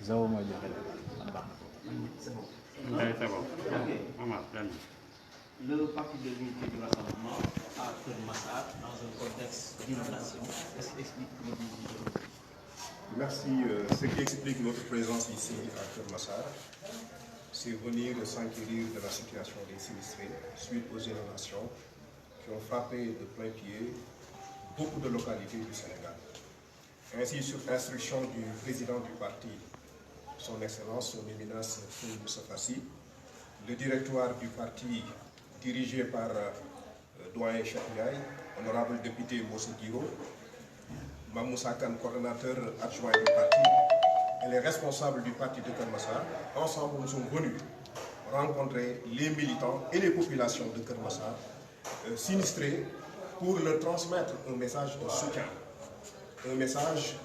Zao mooy joxe c'est bon. Le parti de l'unité du rassemblement à Keur Massar dans un contexte d'inflation. Est-ce que explique votre mobilisation? Merci. Ce qui explique notre présence ici à Keur Massar, c'est venir s'enquérir de la situation des sinistrés suite aux inondations qui ont frappé de plein pied beaucoup de localités du Sénégal. Ainsi, sur instruction du président du parti, son Excellence, son Éminence Serigne Moustapha Sy, le directoire du parti dirigé par doyen Cheikh Ndiaye, honorable député Moussa Guiro, Mamoussa Kane, coordonnateur adjoint du parti, et les responsables du parti de Keur Massar, ensemble nous sommes venus rencontrer les militants et les populations de Keur Massar sinistrés pour leur transmettre un message de soutien, un message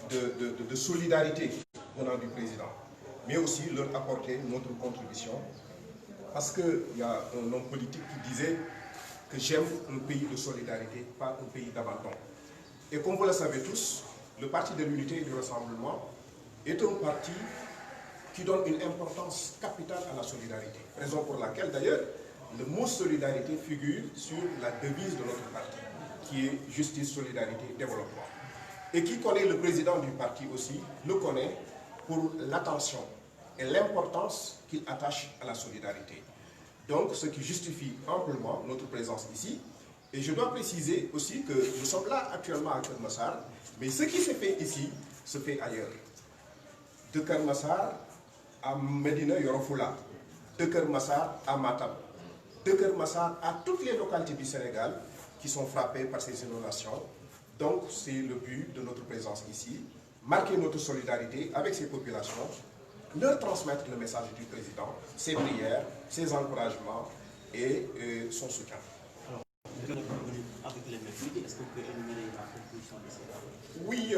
de solidarité venant du président, mais aussi leur apporter notre contribution. Parce qu'il y a un homme politique qui disait que j'aime un pays de solidarité, pas un pays d'abandon. Et comme vous le savez tous, le parti de l'unité et du rassemblement est un parti qui donne une importance capitale à la solidarité. Raison pour laquelle d'ailleurs le mot solidarité figure sur la devise de notre parti, qui est justice, solidarité, développement. Et qui connaît le président du parti aussi, le connaît pour l'attention et l'importance qu'il attache à la solidarité. Donc, ce qui justifie amplement notre présence ici. Et je dois préciser aussi que nous sommes là actuellement à Keur Massar, mais ce qui se fait ici se fait ailleurs. De Keur Massar à Médina Yoro Foulah, de Keur Massar à Matam, de Keur Massar à toutes les localités du Sénégal qui sont frappées par ces inondations. Donc, c'est le but de notre présence ici, marquer notre solidarité avec ces populations, leur transmettre le message du président, ses prières, ses encouragements et son soutien. Alors, avec les méthodes, est-ce que vous pouvez énumérer la conclusion de ces Oui,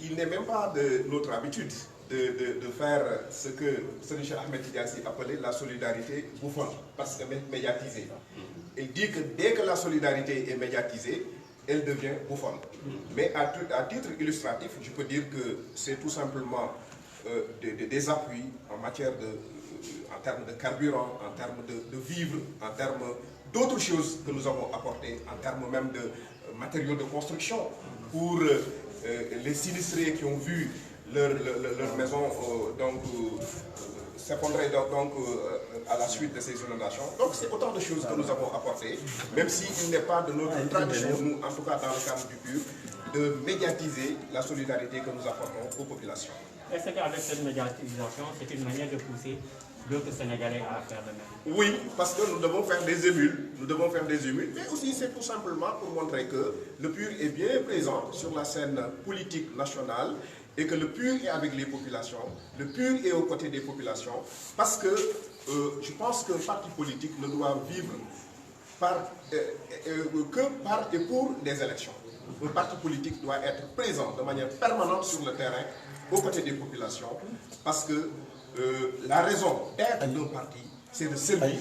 il n'est même pas de notre habitude de faire ce que Serigne Cheikh Ahmed Tidiane Sy appelait la solidarité bouffonne, parce que médiatisée. Il dit que dès que la solidarité est médiatisée, elle devient bouffonne. Mais à titre illustratif, je peux dire que c'est tout simplement des appuis en matière en termes de carburant, en termes de vivres, en termes d'autres choses que nous avons apportées, en termes même de matériaux de construction pour les sinistrés qui ont vu leur maison s'effondrer à la suite de ces inondations. Donc c'est autant de choses que nous avons apportées, même s'il n'est pas de notre tradition, nous, en tout cas dans le cadre du PUR, de médiatiser la solidarité que nous apportons aux populations. Est-ce qu'avec cette médiatisation, c'est une manière de pousser d'autres Sénégalais à faire de même? Oui, parce que nous devons faire des émules, mais aussi c'est tout simplement pour montrer que le PUR est bien présent sur la scène politique nationale et que le PUR est avec les populations, le PUR est aux côtés des populations, parce que je pense qu'un parti politique ne doit vivre que par et pour les élections. Un parti politique doit être présent de manière permanente sur le terrain, aux côtés des populations, parce que la raison d'être d'un parti, c'est de servir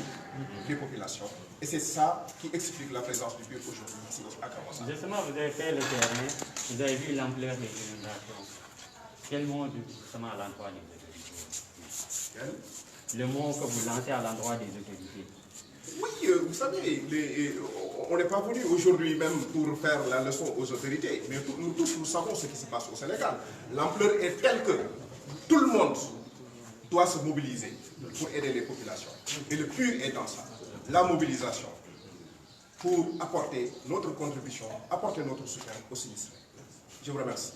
les populations. Et c'est ça qui explique la présence du PUR aujourd'hui ici à Keur Massar. Justement, vous avez fait le terrain, vous avez vu l'ampleur des inondations. Quel mot justement à l'endroit des autorités? Le mot que vous lancez à l'endroit des autorités? Oui, vous savez, on n'est pas venu aujourd'hui même pour faire la leçon aux autorités, mais nous tous, nous savons ce qui se passe au Sénégal. L'ampleur est telle que tout le monde doit se mobiliser pour aider les populations. Et le PUR est dans ça, la mobilisation, pour apporter notre contribution, apporter notre soutien aux sinistrés. Je vous remercie.